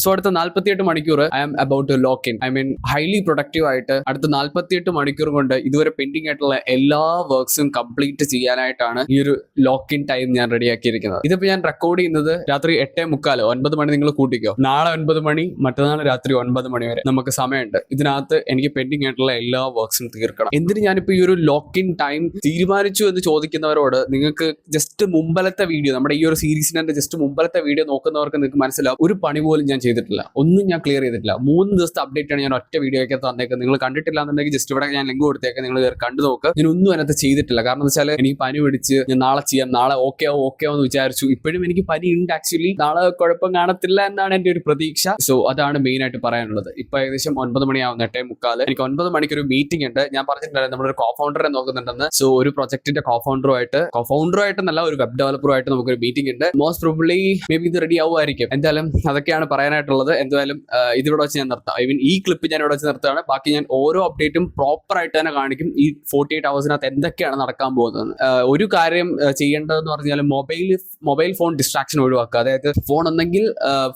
So അടുത്ത 48 മണിക്കൂർ I am about to lock in. I mean highly productive ആയിട്ട് അടുത്ത 48 മണിക്കൂർ കൊണ്ട് ഇതുവരെ പെൻഡിങ് ആയിട്ടുള്ള എല്ലാ വർക്ക്സും കംപ്ലീറ്റ് ചെയ്യാനായിട്ടാണ് ഈ ഒരു ലോക്ക് ഇൻ ടൈം ഞാൻ റെഡിയാക്കിയിരിക്കുന്നത്. ഇതിപ്പോ ഞാൻ റെക്കോർഡ് ചെയ്യുന്നത് രാത്രി 8:45, 9 മണി നിങ്ങൾ കൂട്ടിക്കോ. നാളെ 9 മണി, മറ്റന്നാൾ രാത്രി 9 മണി വരെ നമുക്ക് സമയമുണ്ട്. ഇതിനകത്ത് എനിക്ക് പെൻഡിങ് ആയിട്ടുള്ള എല്ലാ വർക്ക്സും തീർക്കണം. എന്തിന് ഞാനിപ്പോ ഈ ഒരു ലോക്ക് ഇൻ ടൈം തീരുമാനിച്ചു എന്ന് ചോദിക്കുന്നവരോട്, നിങ്ങൾക്ക് ജസ്റ്റ് മുമ്പലത്തെ വീഡിയോ, നമ്മുടെ ഈ ഒരു സീരീസിന്റെ ജസ്റ്റ് മുമ്പലത്തെ വീഡിയോ നോക്കുന്നവർക്ക് നിങ്ങൾക്ക് മനസ്സിലാവും, ഒരു പണി പോലും ഞാൻ ചെയ്തിട്ടില്ല, ഒന്നും ഞാൻ ക്ലിയർ ചെയ്തിട്ടില്ല. 3 ദിവസത്തെ അപ്ഡേറ്റ് ആണ് ഞാൻ ഒറ്റ വീഡിയോ ഒക്കെ തന്നേക്കുന്നത്. നിങ്ങൾ കണ്ടിട്ടില്ല എന്നുണ്ടെങ്കിൽ ജസ്റ്റ് ഇവിടെ ഞാൻ ലിങ്ക് കൊടുത്തേക്ക്, നിങ്ങൾ കണ്ടു നോക്ക്. ഞാൻ ഒന്നും അതിനകത്ത് ചെയ്തിട്ടില്ല. കാരണം എന്ന് വെച്ചാൽ എനിക്ക് പനി പിടിച്ച് ഞാൻ നാളെ ചെയ്യാം, നാളെ ഓക്കെ എന്ന് വിചാരിച്ചു. ഇപ്പോഴും എനിക്ക് പനി ഉണ്ട് ആക്ച്വലി. നാളെ കുഴപ്പം കാണത്തില്ല എന്നാണ് എന്റെ ഒരു പ്രതീക്ഷ. സോ അതാണ് മെയിൻ ആയിട്ട് പറയാനുള്ളത്. ഇപ്പൊ ഏകദേശം 9 മണിയാവുന്ന 8:45. എനിക്ക് 9 മണിക്ക് ഒരു മീറ്റിംഗ് ഉണ്ട്. ഞാൻ പറഞ്ഞിട്ടുണ്ടായിരുന്നു നമ്മളൊരു കോഫൗണ്ടറെ നോക്കുന്നുണ്ടെന്ന്. സോ ഒരു പ്രൊജക്ടിന്റെ കോഫൗണ്ടറുമായിട്ടെന്നല്ല, ഒരു വെബ് ഡെവലപ്പറുമായിട്ട് നമുക്കൊരു മീറ്റിംഗ് ഉണ്ട്. മോസ്റ്റ് പ്രോബബ്ലി മേ ബി ഇത് റെഡി ആവുമായിരിക്കും. എന്തായാലും അതൊക്കെയാണ് പറയാനായിട്ടുള്ളത്. എന്തായാലും ഇതിവിടെ വെച്ച് ഞാൻ നിർത്താം. ഐ മീൻ ഈ ക്ലിപ്പ് ഞാൻ ഇവിടെ വെച്ച് നിർത്താണ്. ബാക്കി ഞാൻ ഓരോ അപ്ഡേറ്റും പ്രോപ്പർ ആയിട്ട് തന്നെ കാണിക്കും. ഈ 48 ഹവേഴ്സിനകത്ത് എന്തൊക്കെയാണ് നടക്കാൻ പോകുന്നത്. ഒരു കാര്യം ചെയ്യേണ്ടതെന്ന് പറഞ്ഞാൽ മൊബൈൽ ഫോൺ ഡിസ്ട്രാക്ഷൻ ഒഴിവാക്കുക. അതായത് ഫോൺ ഒന്നെങ്കിൽ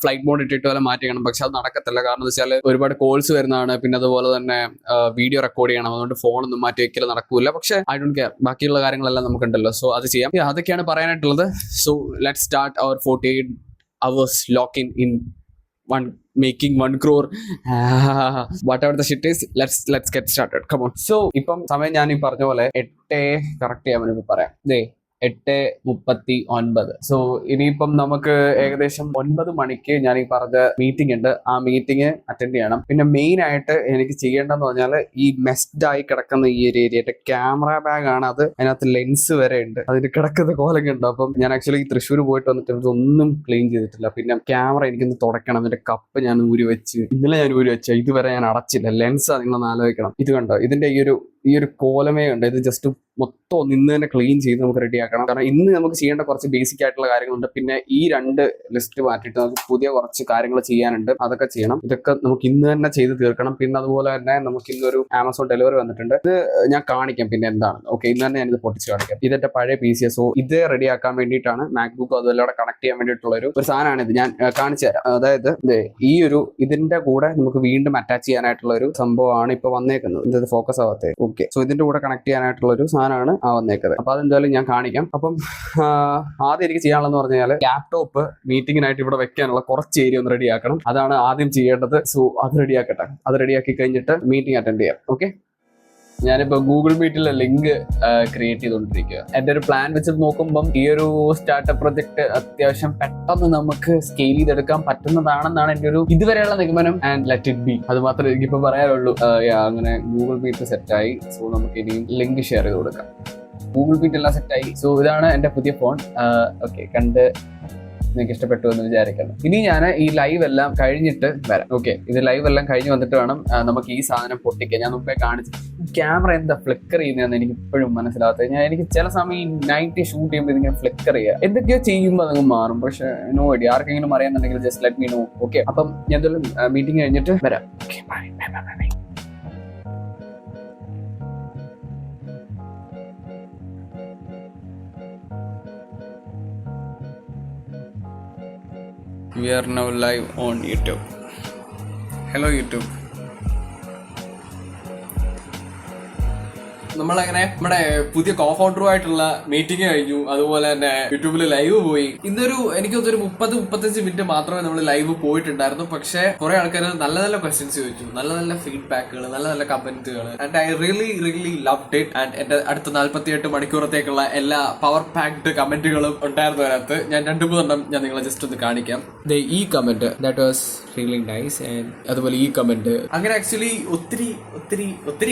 ഫ്ലൈറ്റ് മോഡ് ഇട്ടിട്ട് വല്ല മാറ്റിക്കണം. പക്ഷെ അത് നടക്കത്തില്ല. കാരണം എന്ന് വെച്ചാൽ ഒരുപാട് കോൾസ് വരുന്നതാണ്. പിന്നെ അതുപോലെ തന്നെ വീഡിയോ റെക്കോർഡ് ചെയ്യണം. അതുകൊണ്ട് ഫോണൊന്നും മാറ്റി വെക്കൽ നടക്കൂല. പക്ഷെ ഐ ഡോണ്ട് കെയർ, ബാക്കിയുള്ള കാര്യങ്ങളെല്ലാം നമുക്കുണ്ടല്ലോ. സോ അത് ചെയ്യാം. അതൊക്കെയാണ് പറയാനായിട്ടുള്ളത്. So let's start our 48 hours lock in making 1 crore whatever the shit is. Let's get started. Come on. So ഇപ്പം സമയം ഞാൻ ഈ പറഞ്ഞ പോലെ 8 കറക്റ്റ് ചെയ്യാൻ വേണ്ടി പറയാം. 8:39. സോ ഇനിയിപ്പം നമുക്ക് ഏകദേശം 9 മണിക്ക് ഞാൻ ഈ പറഞ്ഞ മീറ്റിംഗ് ഉണ്ട്. ആ മീറ്റിംഗ് അറ്റൻഡ് ചെയ്യണം. പിന്നെ മെയിൻ ആയിട്ട് എനിക്ക് ചെയ്യേണ്ടതെന്ന് പറഞ്ഞാൽ ഈ മെസ്ഡ് ആയി കിടക്കുന്ന ഈ ഒരു ഏരിയ ക്യാമറ ബാഗ് ആണ്. അത് അതിനകത്ത് ലെൻസ് വരെ ഉണ്ട്. അതിന് കിടക്കുന്ന കോലം ഉണ്ട്. അപ്പം ഞാൻ ആക്ച്വലി തൃശ്ശൂർ പോയിട്ട് വന്നിട്ട് ഇതൊന്നും ക്ലീൻ ചെയ്തിട്ടില്ല. പിന്നെ ക്യാമറ എനിക്കൊന്ന് തുടയ്ക്കണം. അതിന്റെ കപ്പ് ഞാൻ ഊരി വെച്ച്, ഇന്നലെ ഞാൻ ഊരി വെച്ച, ഇതുവരെ ഞാൻ അടച്ചില്ല. ലെൻസ് നിങ്ങളൊന്ന് ആലോചിക്കണം. ഇത് കണ്ടോ, ഇതിന്റെ ഈ ഒരു കോലമേ ഉണ്ട്. ഇത് ജസ്റ്റ് മൊത്തം ഇന്ന് തന്നെ ക്ലീൻ ചെയ്ത് നമുക്ക് റെഡിയാക്കണം. കാരണം ഇന്ന് നമുക്ക് ചെയ്യേണ്ട കുറച്ച് ബേസിക് ആയിട്ടുള്ള കാര്യങ്ങളുണ്ട്. പിന്നെ ഈ 2 ലിസ്റ്റ് മാറ്റിയിട്ട് നമുക്ക് പുതിയ കുറച്ച് കാര്യങ്ങൾ ചെയ്യാനുണ്ട്. അതൊക്കെ ചെയ്യണം. ഇതൊക്കെ നമുക്ക് ഇന്ന് തന്നെ ചെയ്ത് തീർക്കണം. പിന്നെ അതുപോലെ തന്നെ നമുക്ക് ഇന്നൊരു ആമസോൺ ഡെലിവറി വന്നിട്ടുണ്ട്. ഇത് ഞാൻ കാണിക്കാം പിന്നെ എന്താണ്. ഓക്കെ, ഇന്ന് തന്നെ ഞാനിത് പൊട്ടിച്ച് കാണിക്കാം. ഇതെന്റെ പഴയ PC. സോ ഇത് റെഡിയാക്കാൻ വേണ്ടിയിട്ടാണ് മാക്ബുക്ക് അതുപോലെ കണക്ട് ചെയ്യാൻ വേണ്ടിയിട്ടുള്ള ഒരു സാധനമാണ് ഇത്. ഞാൻ കാണിച്ചു തരാം. അതായത് ഇതിന്റെ കൂടെ നമുക്ക് വീണ്ടും അറ്റാച്ച് ചെയ്യാനായിട്ടുള്ള ഒരു സംഭവമാണ് ഇപ്പൊ വന്നേക്കുന്നത്. ഇത് ഫോക്കസ് ആവാത്തത്. ഓക്കെ, സോ ഇതിന്റെ കൂടെ കണക്ട് ചെയ്യാനായിട്ടുള്ള ഒരു സാധനമാണ് വന്നേക്കുന്നത്. അപ്പൊ അതെന്തായാലും ഞാൻ കാണിക്കാം. അപ്പം ആദ്യം എനിക്ക് ചെയ്യാനുള്ളതെന്ന് പറഞ്ഞാൽ ലാപ്ടോപ്പ് മീറ്റിങ്ങിനായിട്ട് ഇവിടെ വെക്കാനുള്ള കുറച്ച് ഏരിയ ഒന്ന് റെഡിയാക്കണം. അതാണ് ആദ്യം ചെയ്യേണ്ടത്. സോ അത് റെഡിയാക്കട്ടെ. അത് റെഡിയാക്കി കഴിഞ്ഞിട്ട് മീറ്റിംഗ് അറ്റൻഡ് ചെയ്യാം. ഓക്കെ, ഞാനിപ്പോ ഗൂഗിൾ മീറ്റിലെ ലിങ്ക് ക്രിയേറ്റ് ചെയ്തുകൊണ്ടിരിക്കുക. എന്റെ ഒരു പ്ലാൻ വെച്ചിട്ട് നോക്കുമ്പം ഈ ഒരു സ്റ്റാർട്ടപ്പ് പ്രൊജക്ട് അത്യാവശ്യം പെട്ടെന്ന് നമുക്ക് സ്കെയിൽ ചെയ്തെടുക്കാൻ പറ്റുന്നതാണെന്നാണ് എന്റെ ഒരു ഇതുവരെയുള്ള നിഗമനം. And let it be. അത് മാത്രമേ എനിക്കിപ്പോ പറയാനുള്ളൂ. അങ്ങനെ ഗൂഗിൾ മീറ്റ് സെറ്റായി. സോ നമുക്ക് ഇനിയും ലിങ്ക് ഷെയർ ചെയ്ത് കൊടുക്കാം. ഗൂഗിൾ മീറ്റ് എല്ലാം സെറ്റായി. സോ ഇതാണ് എന്റെ പുതിയ ഫോൺ. ഓക്കെ, കണ്ട് നിങ്ങൾക്ക് ഇഷ്ടപ്പെട്ടു എന്ന് വിചാരിക്കണം. ഇനി ഞാൻ ഈ ലൈവ് എല്ലാം കഴിഞ്ഞിട്ട് വരാം. ഓക്കെ, ഇത് ലൈവ് എല്ലാം കഴിഞ്ഞ് വന്നിട്ട് വേണം നമുക്ക് ഈ സാധനം പൊട്ടിക്കാൻ. ഞാൻ മുമ്പേ കാണിച്ചു. ക്യാമറ എന്താ ഫ്ലിക്കർ ചെയ്യുന്നതെന്ന് എനിക്ക് ഇപ്പോഴും മനസ്സിലാവാത്തത്. എനിക്ക് ചില സമയം ഈ നൈറ്റ് ഷൂട്ട് ചെയ്യുമ്പോൾ ഇതിങ്ങനെ ഫ്ലിക്കർ ചെയ്യുക, എന്തൊക്കെയോ ചെയ്യുമ്പോൾ അതങ്ങ് മാറും. പക്ഷെ നോ ഐഡിയ. ആർക്കെങ്കിലും അറിയാന്നുണ്ടെങ്കിൽ just let me know. Okay, അപ്പം ഞാൻ എന്തായാലും മീറ്റിംഗ് കഴിഞ്ഞിട്ട് വരാം. Okay, bye bye bye bye. We are now live on YouTube. Hello YouTube. നമ്മളങ്ങനെ നമ്മുടെ പുതിയ കോഫൗണ്ടറുമായിട്ടുള്ള മീറ്റിംഗ് കഴിഞ്ഞു. അതുപോലെ തന്നെ യൂട്യൂബിൽ ലൈവ് പോയി. ഇന്നൊരു എനിക്ക് തോന്നുന്നു 30-35 മിനിറ്റ് മാത്രമേ നമ്മൾ ലൈവ് പോയിട്ടുണ്ടായിരുന്നു. പക്ഷെ കുറെ ആൾക്കാർ നല്ല നല്ല ക്വസ്റ്റ്യൻസ് ചോദിച്ചു, നല്ല നല്ല ഫീഡ്ബാക്കുകൾ, നല്ല നല്ല കമന്റുകൾ. And I really loved it. And എന്റെ അടുത്ത 48 മണിക്കൂറത്തേക്കുള്ള എല്ലാ പവർ പാക്ഡ് കമന്റുകളും ഉണ്ടായിരുന്നു അതിനകത്ത്. ഞാൻ 2-3 എണ്ണം ഞാൻ നിങ്ങളെ ജസ്റ്റ് ഒന്ന് കാണിക്കാം. ഈ comment that was really nice. And അതുപോലെ ഈ കമന്റ്. അങ്ങനെ ആക്ച്വലി ഒത്തിരി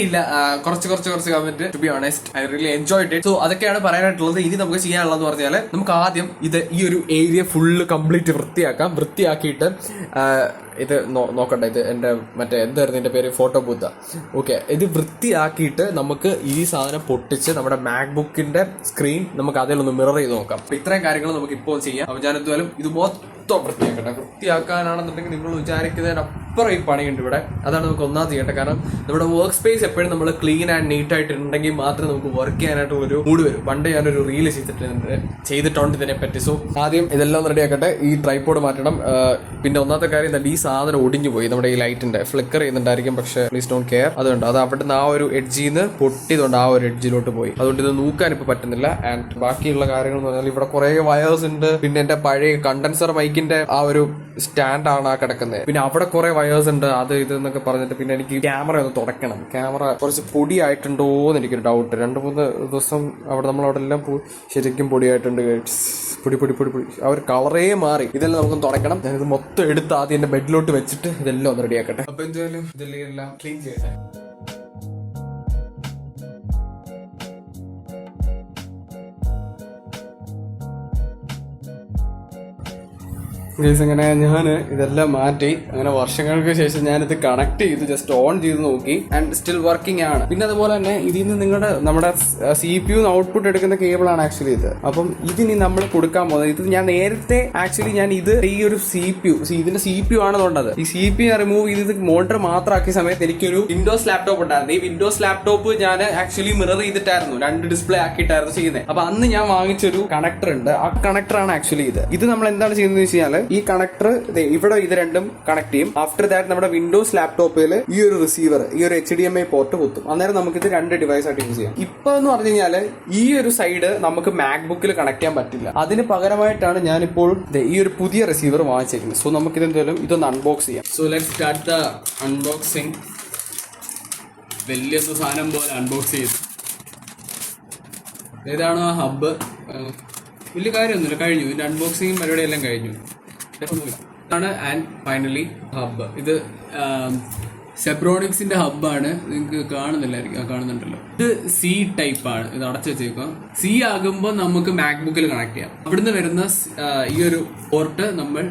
ഇല്ല, കുറച്ച് comment. To be honest, I really enjoyed it. So അതൊക്കെയാണ് പറയാനായിട്ടുള്ളത്. ഇനി നമുക്ക് ചെയ്യാനുള്ളതെന്ന് പറഞ്ഞാൽ നമുക്ക് ആദ്യം ഈ ഒരു ഏരിയ ഫുള്ള് കംപ്ലീറ്റ് വൃത്തിയാക്കിയിട്ട് ഇത് നോക്കട്ടെ. ഇത് എൻ്റെ എന്തായിരുന്നു എൻ്റെ പേര്, ഫോട്ടോ ബൂത്ത. ഓക്കെ, ഇത് വൃത്തിയാക്കിയിട്ട് നമുക്ക് ഈ സാധനം പൊട്ടിച്ച് നമ്മുടെ മാക്ബുക്കിന്റെ സ്ക്രീൻ നമുക്ക് അതിലൊന്ന് മിറർ ചെയ്ത് നോക്കാം. അപ്പൊ ഇത്രയും കാര്യങ്ങൾ നമുക്ക് ഇപ്പോൾ ചെയ്യാം. അപ്പൊ ഞാൻ എന്തായാലും ഇത് മൊത്തം വൃത്തിയാക്കട്ടെ. വൃത്തിയാക്കാനാണെന്നുണ്ടെങ്കിൽ നിങ്ങൾ വിചാരിക്കുന്നതിനപ്പുറം അപ്പുറം ഈ പണിയുണ്ട് ഇവിടെ. അതാണ് നമുക്ക് ഒന്നാമത് ചെയ്യേണ്ടത്. കാരണം നമ്മുടെ വർക്ക് സ്പേസ് എപ്പോഴും നമ്മൾ ക്ലീൻ ആൻഡ് നീറ്റ് ആയിട്ട് ഉണ്ടെങ്കിൽ മാത്രമേ നമുക്ക് വർക്ക് ചെയ്യാനായിട്ടുള്ള ഒരു മൂഡ് വരും. പണ്ട് ഞാനൊരു റീല് ചെയ്തിട്ടുണ്ട് ഇതിനെപ്പറ്റി. സോ ആദ്യം ഇതെല്ലാം റെഡി ആക്കട്ടെ. ഈ ട്രൈപോഡ് മാറ്റണം. പിന്നെ ഒന്നാമത്തെ കാര്യം എന്താ, ഈ സാധനം ഒടിഞ്ഞു പോയി. നമ്മുടെ ഈ ലൈറ്റിന്റെ ഫ്ലിക്കർ ചെയ്യുന്നുണ്ടായിരിക്കും, പക്ഷേ പ്ലീസ് ഡോണ്ട് കെയർ. അതുകൊണ്ട് അത് അവിടുന്ന് ആ ഒരു എഡ്ജിൽ നിന്ന് പൊട്ടിയതുകൊണ്ട് ആ ഒരു എഡ്ജിലോട്ട് പോയി. അതുകൊണ്ട് ഇത് നോക്കാൻ ഇപ്പൊ പറ്റുന്നില്ല. ആൻഡ് ബാക്കിയുള്ള കാര്യങ്ങൾ എന്ന് പറഞ്ഞാൽ ഇവിടെ കുറെ വയേഴ്സ് ഉണ്ട്. പിന്നെ എന്റെ പഴയ കണ്ടൻസർ മൈക്കിന്റെ ആ ഒരു സ്റ്റാൻഡാണ് ആ കിടക്കുന്നത്. പിന്നെ അവിടെ കുറെ വയേഴ്സ് ഉണ്ട്, അത് ഇത് എന്നൊക്കെ പറഞ്ഞിട്ട്. പിന്നെ എനിക്ക് ക്യാമറ ഒന്ന് തുടക്കണം. ക്യാമറ കുറച്ച് പൊടിയായിട്ടുണ്ടോ എന്ന് എനിക്കൊരു ഡൗട്ട്. 2-3 ദിവസം നമ്മളവിടെ എല്ലാം ശരിക്കും പൊടിയായിട്ടുണ്ട്. പൊടി പൊടി പൊടി പൊടി ആ ഒരു കളറേ മാറി. ഇതെല്ലാം നമുക്കൊന്ന് തുടക്കണം. ഞാനിത് മൊത്തം എടുത്ത് ആദ്യം എന്റെ ബെഡിലോട്ട് വെച്ചിട്ട് ഇതെല്ലാം ഒന്ന് റെഡിയാക്കട്ടെ. അപ്പൊ എന്തായാലും ഇതെല്ലാം ക്ലീൻ ചെയ്യട്ടെ. അങ്ങനെ ഞാൻ ഇതെല്ലാം മാറ്റി. അങ്ങനെ വർഷങ്ങൾക്ക് ശേഷം ഞാനിത് കണക്ട് ചെയ്ത് ജസ്റ്റ് ഓൺ ചെയ്ത് നോക്കി. ആൻഡ് സ്റ്റിൽ വർക്കിംഗ് ആണ്. പിന്നെ അതുപോലെ തന്നെ ഇതിൽ നിന്ന് നമ്മുടെ CPU ഔട്ട്പുട്ട് എടുക്കുന്ന കേബിളാണ് ആക്ച്വലി ഇത്. അപ്പം ഇതിനി നമ്മൾ കൊടുക്കാൻ പോകുന്നത്, ഇത് ഞാൻ നേരത്തെ ആക്ച്വലി ഞാൻ ഇത് ഈ ഒരു ഇതിന്റെ CPU ആണ് തോണ്ടത്. ഈ CPU റിമൂവ് ചെയ്ത് മോണിറ്റർ മാത്രമാക്കിയ സമയത്ത് എനിക്കൊരു വിൻഡോസ് ലാപ്ടോപ്പ് ഉണ്ടായിരുന്നു. ഈ വിൻഡോസ് ലാപ്ടോപ്പ് ഞാൻ ആക്ച്വലി മിറർ ചെയ്തിട്ടായിരുന്നു 2 ഡിസ്പ്ലേ ആക്കിയിട്ടായിരുന്നു ചെയ്യുന്നത്. അപ്പൊ അന്ന് ഞാൻ വാങ്ങിച്ചൊരു കണക്ടർ ഉണ്ട്. ആ കണക്ടറാണ് ആക്ച്വലി ഇത് നമ്മൾ എന്താണ് ചെയ്യുന്നത് വെച്ച് കഴിഞ്ഞാൽ, ഈ കണക്ടർ ഇവിടെ ഇത് രണ്ടും കണക്ട് ചെയ്യും. ആഫ്റ്റർ ദാറ്റ് നമ്മുടെ വിൻഡോസ് ലാപ്ടോപ്പിൽ ഈ ഒരു റിസീവർ, ഈ ഒരു HDMI പോർട്ട് കുത്തും. അന്നേരം നമുക്ക് ഇത് 2 ഡിവൈസ് ആയിട്ട് യൂസ് ചെയ്യാം. ഇപ്പൊ എന്ന് പറഞ്ഞു കഴിഞ്ഞാൽ ഈ ഒരു സൈഡ് നമുക്ക് മാക്ബുക്കിൽ കണക്ട് ചെയ്യാൻ പറ്റില്ല. അതിന് പകരമായിട്ടാണ് ഞാനിപ്പോൾ ഈ ഒരു പുതിയ റിസീവർ വാങ്ങിച്ചിരിക്കുന്നത്. സോ നമുക്ക് ഇതൊന്ന് അൺബോക്സ് ചെയ്യാം. So let's start the unboxing. വലിയ സാധനം പോലെ അൺബോക്സ് ചെയ്തു. ഏതാണ് ആ ഹബ്ബ്? വലിയ കാര്യമൊന്നുമില്ല, കഴിഞ്ഞു. ഇതിന്റെ അൺബോക്സിംഗ് പരിപാടി എല്ലാം കഴിഞ്ഞു. ആണ്. And finally hub. ഇത് സെബ്രോണിക്സിന്റെ ഹബ്ബാണ്. നിങ്ങൾക്ക് കാണുന്നില്ലായിരിക്കും. കാണുന്നുണ്ടല്ലോ. ഇത് C ടൈപ്പ് ആണ്. ഇത് അടച്ചു വെച്ചേക്കുക. C ആകുമ്പോൾ നമുക്ക് മാക്ബുക്കിൽ കണക്ട് ചെയ്യാം. അവിടുന്ന് വരുന്ന ഈ ഒരു പോർട്ട് നമ്മൾ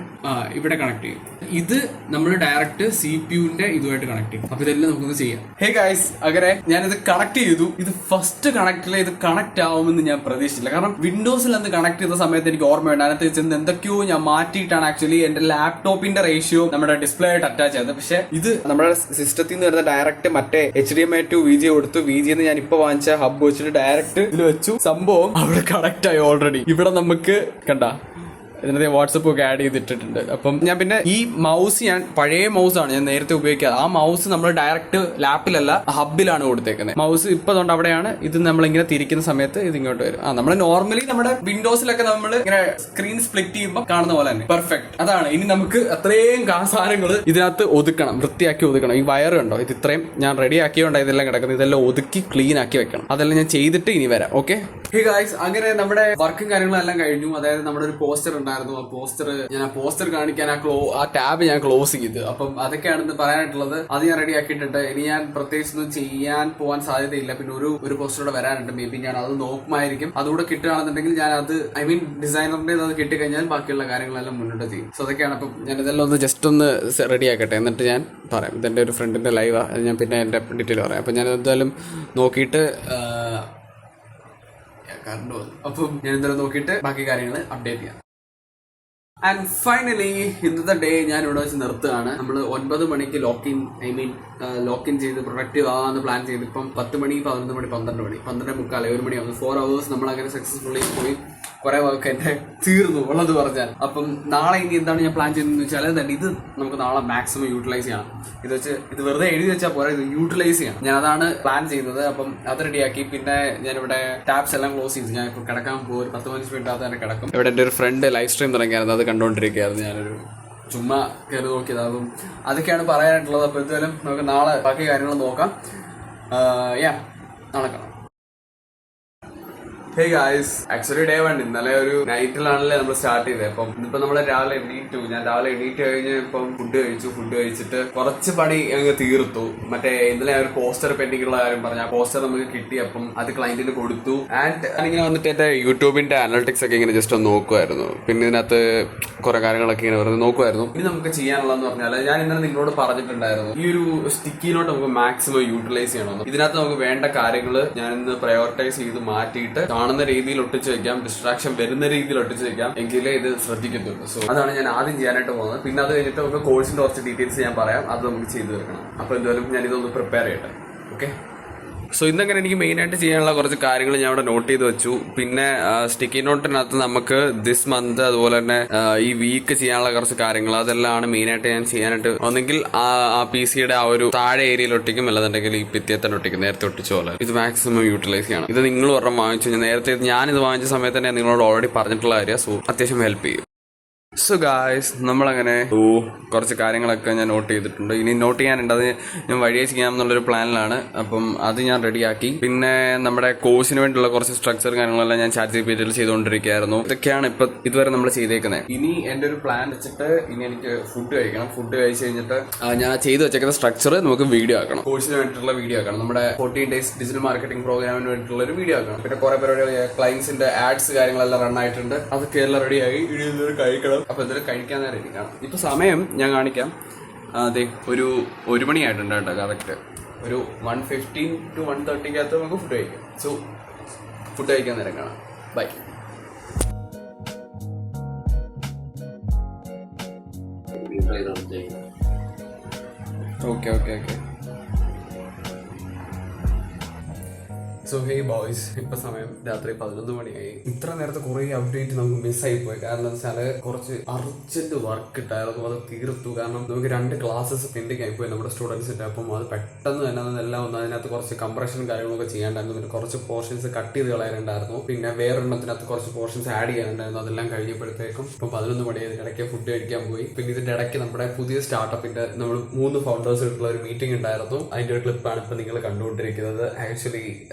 ഇവിടെ കണക്ട് ചെയ്യും. ഇത് നമ്മൾ ഡയറക്റ്റ് CPU-ന്റെ ഇതുമായിട്ട് കണക്ട് ചെയ്യും. അപ്പൊ ഇതെല്ലാം നമുക്കൊന്ന് ചെയ്യാം. ഹേ ഗൈസ്, അങ്ങനെ ഞാനിത് കണക്ട് ചെയ്തു. ഇത് ഫസ്റ്റ് കണക്റ്റിൽ ഇത് കണക്ട് ആവുമെന്ന് ഞാൻ പ്രതീക്ഷിച്ചില്ല. കാരണം വിൻഡോസിൽ അന്ന് കണക്ട് ചെയ്ത സമയത്ത് എനിക്ക് ഓർമ്മയുണ്ട്, അതിനകത്ത് ചെന്ന് എന്തൊക്കെയോ ഞാൻ മാറ്റിയിട്ടാണ് ആക്ച്വലി എന്റെ ലാപ്ടോപ്പിന്റെ റേഷ്യോ നമ്മുടെ ഡിസ്പ്ലേ ആയിട്ട് അറ്റാച്ച് ചെയ്തത്. പക്ഷെ ഇത് നമ്മുടെ സിസ്റ്റത്തിൽ നിന്ന് വരുന്ന ഡയറക്റ്റ് മറ്റേ HDMI to VGA കൊടുത്തു. VGA ഞാൻ ഇപ്പൊ വാങ്ങിച്ച ഹബ്ബ് വെച്ചിട്ട് ഡയറക്റ്റ് ഇതിൽ വെച്ചു. സംഭവം അവിടെ കണക്ട് ആയി ഓൾറെഡി. ഇവിടെ നമുക്ക് കണ്ട ഇതിനകത്ത് വാട്സപ്പ് ഒക്കെ ആഡ് ചെയ്തിട്ടുണ്ട്. അപ്പം ഞാൻ പിന്നെ ഈ മൗസ്, ഞാൻ പഴയ മൗസാണ് ഞാൻ നേരത്തെ ഉപയോഗിക്കാറ്. ആ മൗസ് നമ്മൾ ഡയറക്റ്റ് ലാപ്പിലല്ല ഹബ്ബിലാണ് കൊടുത്തേക്കുന്നത്. മൗസ് ഇപ്പൊ അതുകൊണ്ട് അവിടെയാണ്. ഇത് നമ്മളിങ്ങനെ തിരിക്കുന്ന സമയത്ത് ഇത് ഇങ്ങോട്ട് വരും. നമ്മൾ നോർമലി നമ്മുടെ വിൻഡോസിലൊക്കെ നമ്മൾ ഇങ്ങനെ സ്ക്രീൻ സ്പ്ലിറ്റ് ചെയ്യുമ്പോൾ കാണുന്ന പോലെ തന്നെ പെർഫെക്റ്റ് അതാണ്. ഇനി നമുക്ക് അത്രയും സാധനങ്ങൾ ഇതിനകത്ത് ഒതുക്കണം, വൃത്തിയാക്കി ഒതുക്കണം. ഈ വയർ കണ്ടോ, ഇത് ഇത്രയും ഞാൻ റെഡി ആക്കിയോണ്ട് ഇതെല്ലാം കിടക്കുന്നത്. ഇതെല്ലാം ഒതുക്കി ക്ലീൻ ആക്കി വെക്കണം. അതെല്ലാം ഞാൻ ചെയ്തിട്ട് ഇനി വരാം. ഓക്കെ ഗൈസ്, അങ്ങനെ നമ്മുടെ വർക്കും കാര്യങ്ങളെല്ലാം കഴിഞ്ഞു. അതായത് നമ്മുടെ ഒരു പോസ്റ്റർ ഉണ്ടായിരുന്നു. ആ പോസ്റ്റർ കാണിക്കാൻ ആ ടാബ് ഞാൻ ക്ലോസ് ചെയ്ത്. അപ്പം അതൊക്കെയാണ് പറയാനായിട്ടുള്ളത്. അത് ഞാൻ റെഡി ആക്കിയിട്ടുണ്ട്. ഇനി ഞാൻ പ്രത്യേകിച്ച് ഒന്നും ചെയ്യാൻ പോകാൻ സാധ്യതയില്ല. പിന്നെ ഒരു പോസ്റ്റർ വരാനുണ്ട്. മേ ബി ഞാൻ അത് നോക്കുമായിരിക്കും. അതുകൂടെ കിട്ടുകയാണെന്നുണ്ടെങ്കിൽ ഞാൻ അത് ഡിസൈനറിന്റെ അത് കിട്ടിക്കഴിഞ്ഞാൽ ബാക്കിയുള്ള കാര്യങ്ങളെല്ലാം മുന്നോട്ട് ചെയ്യും. സോ അതൊക്കെയാണ്. അപ്പം ഞാൻ ഇതെല്ലാം ഒന്ന് ജസ്റ്റ് ഒന്ന് റെഡി ആക്കട്ടെ, എന്നിട്ട് ഞാൻ പറയാം. ഇതെന്റെ ഒരു ഫ്രണ്ടിന്റെ ലൈവാ, ഞാൻ പിന്നെ എന്റെ ഡീറ്റെയിൽ പറയാം. അപ്പൊ ഞാൻ എന്തായാലും നോക്കിയിട്ട് അപ്പം ഞാൻ എന്തായാലും നോക്കിയിട്ട് ബാക്കി കാര്യങ്ങൾ അപ്ഡേറ്റ് ചെയ്യാം. ആൻഡ് ഫൈനലി ഇന്നത്തെ ഡേ ഞാൻ ഇവിടെ വെച്ച് നിർത്തുകയാണ്. നമ്മൾ 9 മണിക്ക് ലോക്കിൻ ചെയ്ത് പ്രൊഡക്റ്റീവ് ആവാന്ന് പ്ലാൻ ചെയ്ത് ഇപ്പം 10 മണി 11 മണി 12 മണി 12:45 1 മണിയാവുന്നു. 4 hours നമ്മൾ അങ്ങനെ സക്സസ്ഫുള്ളി പോയി. കുറെ വർക്ക് എന്റെ തീർന്നു ഉള്ളത് പറഞ്ഞാൽ. അപ്പം നാളെ ഇനി എന്താണ് ഞാൻ പ്ലാൻ ചെയ്യുന്നത് വെച്ചാൽ, ഇത് നമുക്ക് നാളെ മാക്സിമം യൂട്ടിലൈസ് ചെയ്യണം. ഇത് വെറുതെ എഴുതി വെച്ചാൽ പോരാ, ഇത് യൂട്ടിലൈസ് ചെയ്യണം. ഞാൻ അതാണ് പ്ലാൻ ചെയ്യുന്നത്. അപ്പം അത് റെഡിയാക്കി. പിന്നെ ഞാനിവിടെ ടാബ്സ് എല്ലാം ക്ലോസ് ചെയ്തു. ഞാൻ ഇപ്പോൾ കിടക്കാൻ പോകും. ഒരു 10-15 മിനിറ്റ് അത് തന്നെ കിടക്കും. ഇവിടെ എൻ്റെ ഒരു ഫ്രണ്ട് ലൈവ് സ്ട്രീം തുടങ്ങിയായിരുന്നു, അത് കണ്ടുകൊണ്ടിരിക്കുകയായിരുന്നു. ഞാനൊരു ചുമ്മാ കയറി നോക്കിയത്. അപ്പം അതൊക്കെയാണ് പറയാനായിട്ടുള്ളത്. അപ്പോൾ എന്തായാലും നമുക്ക് നാളെ ബാക്കി കാര്യങ്ങൾ നോക്കാം. നാളെ കാണാം. ഹേ ഗായ്സ്, ആക്ച്വലി ഡേ 1 ഇന്നലെ ഒരു നൈറ്റിലാണല്ലേ നമ്മൾ സ്റ്റാർട്ട് ചെയ്തത്. അപ്പം ഇന്നിപ്പോ നമ്മള് രാവിലെ എണീറ്റു. ഞാൻ രാവിലെ എണീറ്റ് കഴിഞ്ഞ് ഇപ്പം ഫുഡ് കഴിച്ചിട്ട് കുറച്ച് പണി അങ്ങ് തീർത്തു. മറ്റേ ഇന്നലെ ഒരു പോസ്റ്റർ പെൻഡിംഗ് ഉള്ള കാര്യം പറഞ്ഞു. ആ പോസ്റ്റർ നമുക്ക് കിട്ടി. അപ്പം അത് ക്ലയന്റിന് കൊടുത്തു. ആൻഡ് ഞാനിങ്ങനെ വന്നിട്ട് എന്റെ യൂട്യൂബിന്റെ അനലിറ്റിക്സ് ഒക്കെ ഇങ്ങനെ ജസ്റ്റ് ഒന്ന് നോക്കുമായിരുന്നു. പിന്നെ ഇതിനകത്ത് കുറെ കാര്യങ്ങളൊക്കെ ഇങ്ങനെ വെറുതെ നോക്കുമായിരുന്നു. ഇനി നമുക്ക് ചെയ്യാനുള്ളതെന്ന് പറഞ്ഞാൽ, ഞാൻ ഇന്നലെ നിങ്ങളോട് പറഞ്ഞിട്ടുണ്ടായിരുന്നു, ഈ ഒരു സ്റ്റിക്കിനോട്ട് നമുക്ക് മാക്സിമം യൂട്ടിലൈസ് ചെയ്യണമെന്ന്. ഇതിനകത്ത് നമുക്ക് വേണ്ട കാര്യങ്ങൾ ഞാൻ ഇന്ന് പ്രയോറിറ്റൈസ് ചെയ്ത് മാറ്റിയിട്ട് കാണുന്ന രീതിയിൽ ഒട്ടിച്ച് വെക്കാം, ഡിസ്ട്രാക്ഷൻ വരുന്ന രീതിയിൽ ഒട്ടിച്ച് വെക്കാം, എങ്കിലേ ഇത് ശ്രദ്ധിക്കത്തുള്ളൂ. സോ അതാണ് ഞാൻ ആദ്യം ചെയ്യാനായിട്ട് പോകുന്നത്. പിന്നെ അത് കഴിഞ്ഞിട്ട് നമുക്ക് കോഴ്സിന്റെ കുറച്ച് ഡീറ്റെയിൽസ് ഞാൻ പറയാം, അത് നമുക്ക് ചെയ്തു തീർക്കണം. അപ്പോൾ എന്തായാലും ഞാൻ ഇതൊന്ന് പ്രിപ്പയർ ചെയ്യട്ടെ. ഓക്കെ. സോ ഇന്നങ്ങനെ എനിക്ക് മെയിനായിട്ട് ചെയ്യാനുള്ള കുറച്ച് കാര്യങ്ങൾ ഞാൻ ഇവിടെ നോട്ട് ചെയ്ത് വെച്ചു. പിന്നെ സ്റ്റിക്കി നോട്ടിനകത്ത് നമുക്ക് ദിസ് മന്ത് അതുപോലെ തന്നെ ഈ വീക്ക് ചെയ്യാനുള്ള കുറച്ച് കാര്യങ്ങൾ അതെല്ലാം മെയിനായിട്ട് ഞാൻ ചെയ്യാനായിട്ട് ഒന്നെങ്കിൽ ആ പി സിയുടെ ആ ഒരു താഴെ ഏരിയയിൽ ഒട്ടിക്കും, അല്ലാന്നുണ്ടെങ്കിൽ ഈ ഭിത്തിയെ തന്നെ ഒട്ടിക്കും, നേരത്തെ ഒട്ടിച്ച പോലെ. ഇത് മാക്സിമം യൂട്ടിലൈസ് ചെയ്യണം. ഇത് നിങ്ങൾ ഒരെണ്ണം വാങ്ങിച്ചു, നേരത്തെ ഞാനിത് വാങ്ങിച്ച സമയത്ത് തന്നെ നിങ്ങളോട് ഓൾറെഡി പറഞ്ഞിട്ടുള്ള കാര്യം. സോ അത്യാവശ്യം ഹെൽപ്പ് ചെയ്യും. സോ ഗായ്സ്, നമ്മളങ്ങനെ കുറച്ച് കാര്യങ്ങളൊക്കെ ഞാൻ നോട്ട് ചെയ്തിട്ടുണ്ട്. ഇനി നോട്ട് ചെയ്യാനുണ്ട്, അത് ഞാൻ വഴിയെ ചെയ്യാമെന്നുള്ളൊരു പ്ലാനിലാണ്. അപ്പം അത് ഞാൻ റെഡിയാക്കി. പിന്നെ നമ്മുടെ കോഴ്സിന് വേണ്ടിയുള്ള കുറച്ച് സ്ട്രക്ചർ കാര്യങ്ങളെല്ലാം ഞാൻ ChatGPT ചെയ്തുകൊണ്ടിരിക്കുകയായിരുന്നു. ഇതൊക്കെയാണ് ഇപ്പം ഇതുവരെ നമ്മൾ ചെയ്തേക്കുന്നത്. ഇനി എൻ്റെ ഒരു പ്ലാൻ വെച്ചിട്ട് ഇനി എനിക്ക് ഫുഡ് കഴിക്കണം. ഫുഡ് കഴിച്ച് കഴിഞ്ഞിട്ട് ഞാൻ ചെയ്തു വെച്ചേക്കുന്ന സ്ട്രക്ചർ നമുക്ക് വീഡിയോ ആക്കണം. കോഴ്സിന് വേണ്ടിയിട്ടുള്ള വീഡിയോ ആക്കണം. നമ്മുടെ 14 days ഡിജിറ്റൽ മാർക്കറ്റിംഗ് പ്രോഗ്രാമിന് വേണ്ടിയിട്ടുള്ള ഒരു വീഡിയോ ആക്കണം. പിന്നെ കുറെ പരിപാടികൾ, ക്ലയൻസിന്റെ ആഡ്സ് കാര്യങ്ങളെല്ലാം റൺ ആയിട്ടുണ്ട്. അതൊക്കെ എല്ലാം റെഡിയായി. ഇനി കഴിക്കണം. അപ്പൊ എന്തെങ്കിലും കഴിക്കാൻ നേരം ഇരിക്കണം. ഇപ്പൊ സമയം ഞാൻ കാണിക്കാം. അതെ, ഒരു 1 മണിയായിട്ടുണ്ട് കേട്ടോ. കറക്റ്റ് ഒരു 1:15 to 1:30 നമുക്ക് ഫുഡ് കഴിക്കാം. സോ ഫുഡ് കഴിക്കാൻ നേരം കാണാം. Bye. Okay okay okay. So hey boys, ഇപ്പൊ സമയം രാത്രി 11 മണിയായി. ഇത്ര നേരത്തെ കുറെ അപ്ഡേറ്റ് നമുക്ക് മിസ്സായി പോയി. കാരണം എന്താ വെച്ചാൽ കുറച്ച് അർജന്റ് വർക്ക് ഇട്ടായിരുന്നു, അത് തീർത്തു. കാരണം നമുക്ക് 2 ക്ലാസ്സസ് പെൻഡിങ് ആയിപ്പോയി നമ്മുടെ സ്റ്റുഡൻസിന്റെ. അപ്പം അത് പെട്ടെന്ന് തന്നെ അതെല്ലാം ഒന്ന് അതിനകത്ത് കുറച്ച് കംപ്രഷൻ കാര്യങ്ങളൊക്കെ ചെയ്യാണ്ടായിരുന്നു. പിന്നെ കുറച്ച് പോർഷൻസ് കട്ട് ചെയ്ത് കളയാനുണ്ടായിരുന്നു. പിന്നെ വേറൊരെണ്ണത്തിനകത്ത് കുറച്ച് പോർഷൻസ് ആഡ് ചെയ്യാനുണ്ടായിരുന്നു. അതെല്ലാം കഴിഞ്ഞപ്പോഴത്തേക്കും ഇപ്പം 11 മണിയായി. ഇടയ്ക്ക് ഫുഡ് കഴിക്കാൻ പോയി. പിന്നെ ഇതിന്റെ ഇടയ്ക്ക് നമ്മുടെ പുതിയ സ്റ്റാർട്ടപ്പിന്റെ നമ്മൾ 3 ഫോunders ആയിട്ടുള്ള ഒരു മീറ്റിംഗ് ഉണ്ടായിരുന്നു. അതിന്റെ ഒരു ക്ലിപ്പാണ് ഇപ്പൊ നിങ്ങൾ കണ്ടുകൊണ്ടിരിക്കുന്നത്. ആക്ച്വലി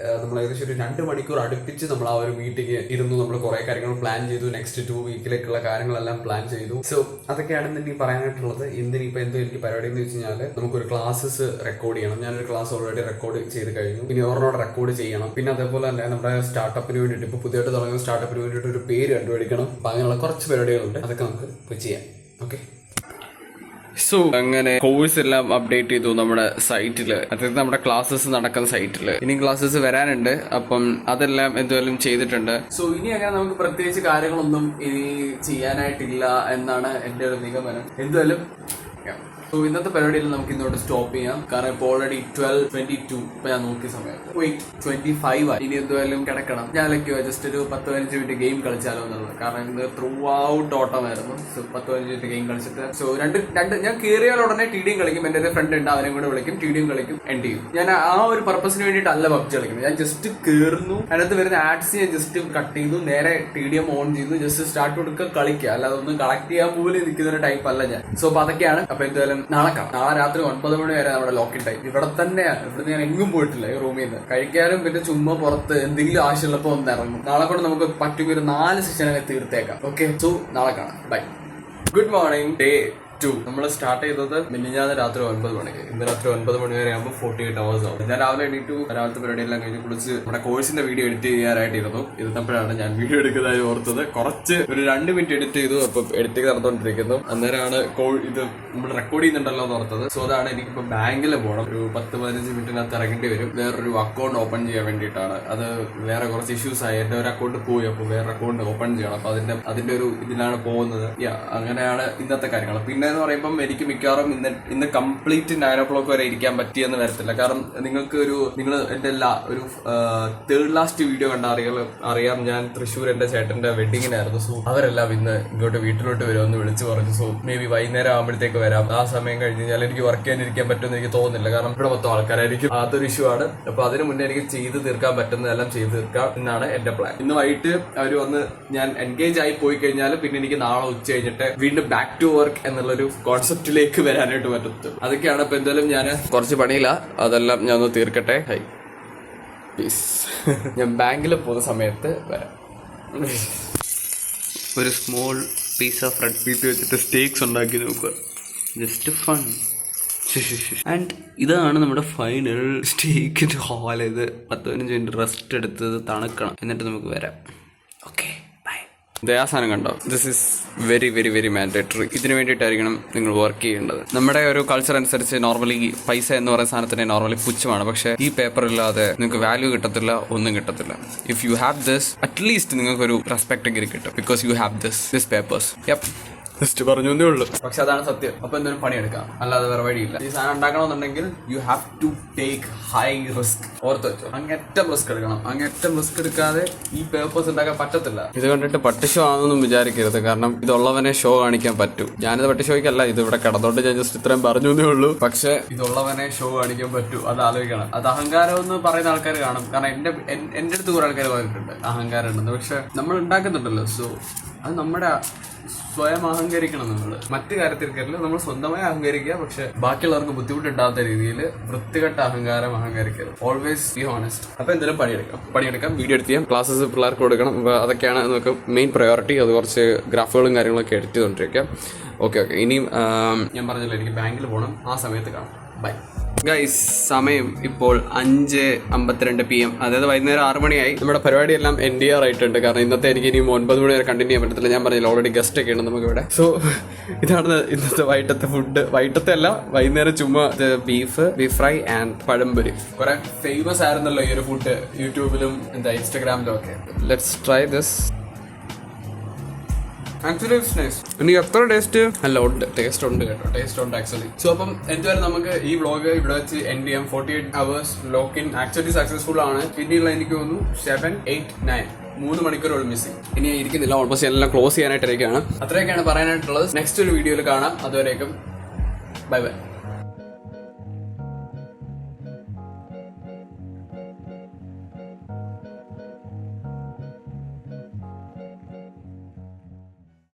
നമ്മൾ ഏകദേശം ഒരു 2 മണിക്കൂർ അടുപ്പിച്ച് നമ്മൾ ആ ഒരു മീറ്റിംഗ് ഇരുന്നു. നമ്മൾ കുറെ കാര്യങ്ങൾ പ്ലാൻ ചെയ്തു. നെക്സ്റ്റ് 2 വീക്കിലേക്കുള്ള കാര്യങ്ങളെല്ലാം പ്ലാൻ ചെയ്തു. സോ അതൊക്കെയാണ് എനിക്ക് പറയാനായിട്ടുള്ളത്. ഇന്നിപ്പോ എന്തോ എനിക്ക് പരിപാടി എന്ന് വെച്ച് കഴിഞ്ഞാൽ നമുക്കൊരു ക്ലാസ്സസ് റെക്കോർഡ് ചെയ്യണം. ഞാനൊരു ക്ലാസ് ഓൾറെഡി റെക്കോർഡ് ചെയ്ത് കഴിഞ്ഞു. ഇനി ഓരോട് റെക്കോർഡ് ചെയ്യണം. പിന്നെ അതേപോലെ തന്നെ നമ്മുടെ സ്റ്റാർട്ടപ്പിന് വേണ്ടിയിട്ട്, ഇപ്പൊ പുതിയതായിട്ട് തുടങ്ങുന്ന സ്റ്റാർട്ടപ്പിന് വേണ്ടിയിട്ട് ഒരു പേര് കണ്ടുപിടിക്കണം. അപ്പൊ അങ്ങനെയുള്ള കുറച്ച് പരിപാടികളുണ്ട്. അതൊക്കെ നമുക്ക് പോയി ചെയ്യാം. ഓക്കെ. സോ അങ്ങനെ കോഴ്സ് എല്ലാം അപ്ഡേറ്റ് ചെയ്തു നമ്മുടെ സൈറ്റില്, അതായത് നമ്മുടെ ക്ലാസ്സസ് നടക്കുന്ന സൈറ്റില്. ഇനി ക്ലാസ്സസ് വരാനുണ്ട്. അപ്പം അതെല്ലാം എന്തുവായാലും ചെയ്തിട്ടുണ്ട്. സോ ഇനി അങ്ങനെ നമുക്ക് പ്രത്യേകിച്ച് കാര്യങ്ങളൊന്നും ഇനി ചെയ്യാനായിട്ടില്ല എന്നാണ് എന്റെ ഒരു നിഗമനം. എന്തുവായാലും സോ ഇന്നത്തെ പരിപാടിയിൽ നമുക്ക് ഇന്നോട്ട് സ്റ്റോപ്പ് ചെയ്യാം. കാരണം ഇപ്പോൾ ഓൾറെഡി 12:22 ഇപ്പൊ ഞാൻ നോക്കിയ സമയത്ത് 25 ആയി. ഇനി എന്തുവായാലും കിടക്കണം. ഞാൻ ജസ്റ്റ് ഒരു 10-15 മിനിറ്റ് ഗെയിം കളിച്ചാലോ എന്നുള്ളത്. കാരണം ഇന്ന് ത്രൂ ഔട്ട് ഓട്ടമായിരുന്നു. സോ 10-15 മിനിറ്റ് ഗെയിം കളിച്ചിട്ട് സോ രണ്ട് ഞാൻ കയറിയാൽ ഉടനെ TDM കളിക്കും. എന്റെ ഒരു ഫ്രണ്ട് ഉണ്ട്, അവനെ കൂടെ വിളിക്കും, TDM കളിക്കും, എൻഡ് ചെയ്യും. ഞാൻ ആ ഒരു പർപ്പസിന് വേണ്ടിയിട്ടല്ല PUBG കളിക്കുന്നത്. ഞാൻ ജസ്റ്റ് കയറുന്നു, അതിനകത്ത് വരുന്ന ആഡ്സ് ഞാൻ ജസ്റ്റ് കട്ട് ചെയ്തു, നേരെ TDM ഓൺ ചെയ്തു, ജസ്റ്റ് സ്റ്റാർട്ട് കൊടുക്കുക, കളിക്കുക. അല്ലാതെ ഒന്നും കളക്ട് ചെയ്യാൻ പോലും നിൽക്കുന്ന ഒരു ടൈപ്പ് അല്ല ഞാൻ. സോ അപ്പൊ അതൊക്കെയാണ്. അപ്പൊ എന്തായാലും നാളെ രാത്രി 9 മണി വരെ നമ്മുടെ ലോക്കിൻ ടൈം. ഇവിടെ തന്നെയാണ്. ഇവിടുന്ന് ഞാൻ എങ്ങും പോയിട്ടില്ല. ഈ റൂമിൽ നിന്ന് കഴിക്കാനും പിന്നെ ചുമ്മാ പുറത്ത് എന്തെങ്കിലും ആവശ്യമുള്ളപ്പോ ഒന്ന് ഇറങ്ങും. നാളെ കൊണ്ട് നമുക്ക് പറ്റും ഒരു 4 സെഷനൊക്കെ തീർത്തേക്കാം. ഓക്കെ. സോ നാളെ കാണാം. ബൈ. Good morning. ഡേ 2 നമ്മൾ സ്റ്റാർട്ട് ചെയ്തത് മിനിഞ്ഞാന്ന് രാത്രി 9 മണിക്ക്. ഇന്ന് രാത്രി 9 മണി വരെ ആകുമ്പോൾ 48 hours ആവും. ഞാൻ രാവിലെ എണീറ്റു. രാവിലത്തെ പരിപാടിയെല്ലാം കഴിഞ്ഞ് കുളിച്ച് നമ്മുടെ കോഴ്സിന്റെ വീഡിയോ എഡിറ്റ് ചെയ്യാനായിട്ടിരുന്നു. ഇരുന്നപ്പോഴാണ് ഞാൻ വീഡിയോ എടുക്കുന്നതായി ഓർത്തത്. കുറച്ച് ഒരു 2 മിനിറ്റ് എഡിറ്റ് ചെയ്തു. അപ്പൊ എഡിറ്റിംഗ് നടന്നുകൊണ്ടിരിക്കുന്നു. അന്നേരമാണ് ഇത് നമ്മൾ റെക്കോർഡ് ചെയ്യുന്നുണ്ടല്ലോ എന്ന് ഓർത്തത്. സോ അതാണ് എനിക്കിപ്പോ ബാങ്കിൽ പോകണം. ഒരു 10-15 മിനിറ്റിനകത്ത് ഇറങ്ങേണ്ടി വരും. വേറൊരു അക്കൗണ്ട് ഓപ്പൺ ചെയ്യാൻ വേണ്ടിയിട്ടാണ്. അത് വേറെ കുറച്ച് ഇഷ്യൂസ് ആയി. എന്റെ ഒരു അക്കൗണ്ട് പോയി. അപ്പൊ വേറെ അക്കൗണ്ട് ഓപ്പൺ ചെയ്യണം. അപ്പൊ അതിന്റെ ഒരു ഇതിലാണ് പോകുന്നത്. അങ്ങനെയാണ് ഇന്നത്തെ കാര്യങ്ങൾ. പിന്നെ എന്ന് പറയുമ്പോൾ എനിക്ക് മിക്കവാറും ഇന്ന് കംപ്ലീറ്റ് 9 o'clock വരെ ഇരിക്കാൻ പറ്റിയെന്ന് വരത്തില്ല. കാരണം നിങ്ങൾ എന്റെ ഒരു 3rd ലാസ്റ്റ് വീഡിയോ കണ്ട അറിയാം. ഞാൻ തൃശ്ശൂർ എന്റെ ചേട്ടന്റെ വെഡിങ്ങിനായിരുന്നു. സോ അവരെല്ലാം ഇന്ന് ഇങ്ങോട്ട് വീട്ടിലോട്ട് വരുമെന്ന് വിളിച്ചു പറഞ്ഞു. സോ മേ ബി വൈകുന്നേരം ആകുമ്പോഴത്തേക്ക് വരാം. ആ സമയം കഴിഞ്ഞ് കഴിഞ്ഞാൽ എനിക്ക് വർക്ക് ചെയ്യാനിരിക്കാൻ പറ്റുമെന്ന് എനിക്ക് തോന്നുന്നില്ല. കാരണം ഇവിടെ മൊത്തം ആൾക്കാരായിരിക്കും. അതൊരു ഇഷ്യൂ ആണ്. അപ്പൊ അതിന് മുന്നേ എനിക്ക് ചെയ്ത് തീർക്കാൻ പറ്റുന്നതെല്ലാം ചെയ്ത് തീർക്കാം എന്നാണ് എന്റെ പ്ലാൻ. ഇന്ന് വൈകിട്ട് അവർ വന്ന് ഞാൻ എൻഗേജ് ആയി പോയി കഴിഞ്ഞാൽ പിന്നെ എനിക്ക് നാളെ ഉച്ച കഴിഞ്ഞിട്ട് വീണ്ടും ബാക്ക് ടു വർക്ക് എന്നുള്ളൊരു കോൺസെപ്റ്റിലേക്ക് വരാനായിട്ട് പറ്റും. അതൊക്കെയാണ്. ഇപ്പൊ എന്തായാലും ഞാൻ കുറച്ച് പണിയില്ല. അതെല്ലാം ഞാൻ ഒന്ന് തീർക്കട്ടെ. Hi peace. ഞാൻ ബാങ്കിൽ പോകുന്ന സമയത്ത് വരാം. ഒരു small piece of red meat വെച്ചിട്ട് സ്റ്റേക്സ് ഉണ്ടാക്കി നോക്കുക. Just fun. ആൻഡ് ഇതാണ് നമ്മുടെ ഫൈനൽ സ്റ്റേക്കിന്റെ ഹാൾ. ഇത് 10-15 മിനിറ്റ് റെസ്റ്റ് എടുത്തത് തണുക്കണം. എന്നിട്ട് നമുക്ക് വരാം. ഓക്കെ. ആ സാധനം കണ്ടോ? This is very very very mandatory. ഇതിന് വേണ്ടിയിട്ടായിരിക്കണം നിങ്ങൾ വർക്ക് ചെയ്യേണ്ടത്. നമ്മുടെ ഒരു കൾച്ചർ അനുസരിച്ച് നോർമലി പൈസ എന്ന് പറയുന്ന സാധനത്തിന് നോർമലി പുച്ഛമാണ്. പക്ഷേ ഈ പേപ്പർ ഇല്ലാതെ നിങ്ങൾക്ക് വാല്യൂ കിട്ടത്തില്ല, ഒന്നും കിട്ടത്തില്ല. If you have this at least നിങ്ങൾക്കൊരു റെസ്പെക്ട് എങ്കിലും കിട്ടും. Because you have this papers. Just പറഞ്ഞു ഉള്ളൂ. പക്ഷെ അതാണ് സത്യം. അപ്പൊ എന്തെങ്കിലും പണിയെടുക്കാം, അല്ലാതെ വേറെ വഴിയില്ല. ഈ സാധനം ഉണ്ടാക്കണമെന്നുണ്ടെങ്കിൽ you have to take high risk. ഓർത്ത് വെച്ചോ, അങ്ങേറ്റം റിസ്ക് എടുക്കണം. അങ്ങേറ്റം റിസ്ക് എടുക്കാതെ ഈ പേപ്പേഴ്സ് ഉണ്ടാക്കാൻ പറ്റത്തില്ല. ഇത് കണ്ടിട്ട് പട്ടി ഷോ ആണെന്നൊന്നും വിചാരിക്കരുത്. കാരണം ഇതുള്ളവനെ ഷോ കാണിക്കാൻ പറ്റൂ. ഞാനിത് പട്ടി ഷോയ്ക്കല്ല, ഇത് ഇവിടെ കിടന്നോണ്ട് ഞാൻ ജസ്റ്റ് ഇത്രയും പറഞ്ഞു ഉള്ളൂ. പക്ഷെ ഇതുള്ളവനെ ഷോ കാണിക്കാൻ പറ്റൂ, അത് ആലോചിക്കണം. അത് അഹങ്കാരം എന്ന് പറയുന്ന ആൾക്കാർ കാണും. കാരണം എന്റെ അടുത്ത് കുറെ ആൾക്കാർ പറഞ്ഞിട്ടുണ്ട് അഹങ്കാരം ഉണ്ടെന്ന്. പക്ഷെ നമ്മൾ ഉണ്ടാക്കുന്നുണ്ടല്ലോ, സോ അത് നമ്മുടെ സ്വയം അഹങ്കരിക്കണം. നമ്മൾ മറ്റു കാര്യത്തിൽ കയറില്ല, നമ്മൾ സ്വന്തമായി അഹങ്കരിക്കുക. പക്ഷെ ബാക്കിയുള്ളവർക്ക് ബുദ്ധിമുട്ടുണ്ടാകാത്ത രീതിയിൽ വൃത്തികെട്ട അഹങ്കാരം അഹങ്കരിക്കരുത്. Always be honest. അപ്പൊ എന്തെങ്കിലും പണിയെടുക്കാം, വീഡിയോ എഡിറ്റ് ചെയ്യാം, ക്ലാസ്സസ് പിള്ളേർക്ക് കൊടുക്കണം. അതൊക്കെയാണ് നമുക്ക് മെയിൻ പ്രയോറിറ്റി. അത് കുറച്ച് ഗ്രാഫുകളും കാര്യങ്ങളൊക്കെ എഡിറ്റ് ചെയ്തുകൊണ്ടിരിക്കാം. ഓക്കെ. ഇനിയും ഞാൻ പറഞ്ഞല്ലോ, എനിക്ക് ബാങ്കിൽ പോകണം. ആ സമയത്ത് കാണാം. Bye guys. സമയം ഇപ്പോൾ 5:52 PM, അതായത് വൈകുന്നേരം 6 മണിയായി. നമ്മുടെ പരിപാടിയെല്ലാം എൻഡ് ചെയ്യാറായിട്ടുണ്ട്. കാരണം ഇന്നത്തെ എനിക്ക് ഇനി 9 മണി വരെ കണ്ടിന്യൂ ചെയ്യാൻ പറ്റത്തില്ല. ഞാൻ പറഞ്ഞില്ല, ഓൾറെഡി ഗസ്റ്റ് ഒക്കെ ഉണ്ട് നമുക്ക് ഇവിടെ. സോ ഇതാണ് ഇന്നത്തെ വൈകിട്ടത്തെ ഫുഡ്. വൈകിട്ടത്തെ അല്ല, വൈകുന്നേരം ചുമ്മാ ബീഫ് ഫ്രൈ ആൻഡ് പഴംപൊരി. കുറെ ഫേമസ് ആയിരുന്നല്ലോ ഈ ഒരു ഫുഡ് യൂട്യൂബിലും ഇൻസ്റ്റാഗ്രാമിലും ഒക്കെ. Let's try this. Actually it's nice. എനിക്ക് എത്ര ടേസ്റ്റ് അല്ല ഉണ്ട്, ടേസ്റ്റ് ഉണ്ട് കേട്ടോ, ടേസ്റ്റ് ഉണ്ട് ആക്ച്വലി. സോ അപ്പം എന്തുവരെ നമുക്ക് ഈ വ്ളോഗ് ഇവിടെ വെച്ച് എൻഡ് ചെയ്യാം. 48 hours lock in actually successful ആണ്. പിന്നെയുള്ള എനിക്ക് തോന്നുന്നു 7, 8, 9 3 മണിക്കൂറുകൾ മിസ്സിംഗ്. ഇനി ഇരിക്കുന്നില്ല, ഓൾമോസ്റ്റ് എല്ലാം ക്ലോസ് ചെയ്യാനായിട്ടിരിക്കുകയാണ്. അത്രയൊക്കെയാണ് പറയാനായിട്ടുള്ളത്. നെക്സ്റ്റ് ഒരു വീഡിയോയിൽ കാണാം. അതുവരേക്കും ബൈ ബൈ.